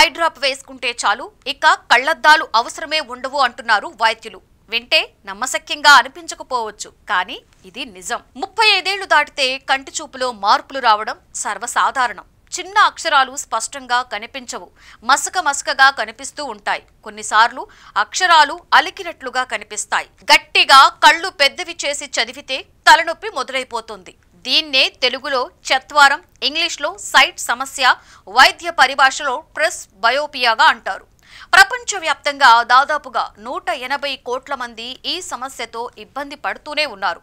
I drop వేసుకుంటే చాలు, ఇక కళ్లద్దాలు అవసరమే ఉండవు అంటున్నారు వైద్యులు. వింటే నమ్మశక్యంగా అనిపించకపోవచ్చు, కానీ ఇది నిజం. 35 ఏళ్లు దాటితే కంటి చూపులో మార్పులు రావడం సర్వసాధారణం. చిన్న అక్షరాలు స్పష్టంగా కనిపించవు, మసకగా కనిపిస్తూ ఉంటాయి. కొన్నిసార్లు అక్షరాలు అలికినట్లుగా కనిపిస్తాయి. గట్టిగా కళ్ళు పెద్దవి చేసి చదివితే తలనొప్పి మొదలైపోతుంది. దీన్నే తెలుగులో చత్వారం, ఇంగ్లీష్లో సైట్ సమస్య, వైద్య పరిభాషలో ప్రెస్ బయోపియాగా అంటారు. ప్రపంచవ్యాప్తంగా దాదాపుగా 180 కోట్ల మంది ఈ సమస్యతో ఇబ్బంది పడుతూనే ఉన్నారు.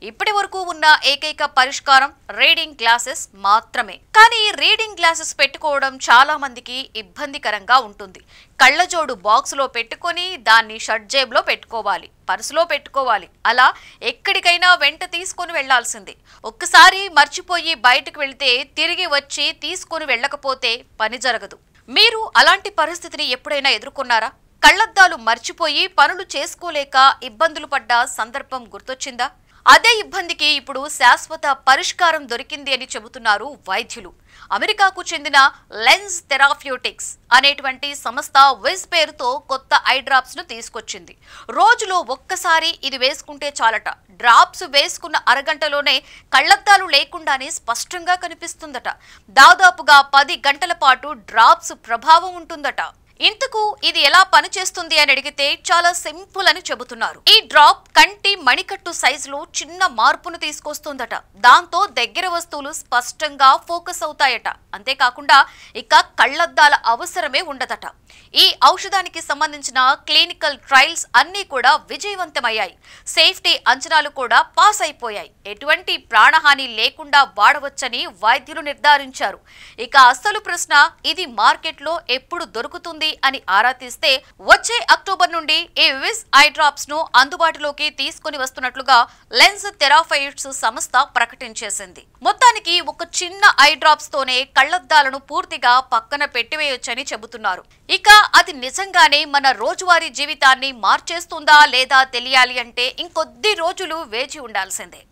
ఇప్పటి వరకు ఉన్న ఏకైక పరిష్కారం రీడింగ్ గ్లాసెస్ మాత్రమే. కానీ రీడింగ్ గ్లాసెస్ పెట్టుకోవడం చాలా మందికి ఇబ్బందికరంగా ఉంటుంది. కళ్ళజోడు బాక్సులో పెట్టుకొని దాన్ని షర్ట్ జేబులో పెట్టుకోవాలి, పర్సులో పెట్టుకోవాలి, అలా ఎక్కడికైనా వెంట తీసుకొని వెళ్లాల్సిందే. ఒక్కసారి మర్చిపోయి బయటకు వెళ్తే తిరిగి వచ్చి తీసుకొని వెళ్ళకపోతే పని జరగదు. మీరు అలాంటి పరిస్థితిని ఎప్పుడైనా ఎదుర్కొన్నారా? కళ్లద్దాలు మర్చిపోయి పనులు చేసుకోలేక ఇబ్బందులు పడ్డ సందర్భం గుర్తొచ్చిందా? అదే ఇబ్బందికి ఇప్పుడు శాశ్వత పరిష్కారం దొరికింది అని చెబుతున్నారు వైద్యులు. అమెరికాకు చెందిన లెన్స్ థెరాప్యూటిక్స్ అనేటువంటి సంస్థ విజ్ పేరుతో కొత్త ఐ డ్రాప్స్ ను తీసుకొచ్చింది. రోజులో ఒక్కసారి ఇది వేసుకుంటే చాలట. డ్రాప్స్ వేసుకున్న అరగంటలోనే కళ్లద్దాలు లేకుండానే స్పష్టంగా కనిపిస్తుందట. దాదాపుగా 10 గంటల పాటు డ్రాప్స్ ప్రభావం ఉంటుందట. ఇంతకు ఇది ఎలా పనిచేస్తుంది అని అడిగితే చాలా సింపుల్ అని చెబుతున్నారు. ఈ డ్రాప్ కంటి మణికట్టు సైజులో చిన్న మార్పును తీసుకొస్తుందట. దాంతో దగ్గర వస్తువులు స్పష్టంగా ఫోకస్ అవుతాయట. అంతేకాకుండా ఇక కళ్లద్దాల అవసరమే ఉండదట. ఈ ఔషధానికి సంబంధించిన క్లినికల్ ట్రయల్స్ అన్నీ కూడా విజయవంతమయ్యాయి. సేఫ్టీ అంచనాలు కూడా పాస్ అయిపోయాయి. ఎటువంటి ప్రాణహాని లేకుండా వాడవచ్చని వైద్యులు నిర్ధారించారు. ఇక అసలు ప్రశ్న, ఇది మార్కెట్లో ఎప్పుడు దొరుకుతుంది అని ఆరా తీస్తే వచ్చే అక్టోబర్ నుండి ఈ విజ్ ఐ డ్రాప్స్ ను అందుబాటులోకి తీసుకుని వస్తున్నట్లుగా లెన్స్ థెరాప్యూటిక్స్ సంస్థ ప్రకటించేసింది. మొత్తానికి ఒక చిన్న ఐ డ్రాప్స్ తోనే కళ్లద్దాలను పూర్తిగా పక్కన పెట్టివేయొచ్చని చెబుతున్నారు. ఇక అది నిజంగానే మన రోజువారీ జీవితాన్ని మార్చేస్తుందా లేదా తెలియాలి అంటే ఇంకొద్ది రోజులు వేచి ఉండాల్సిందే.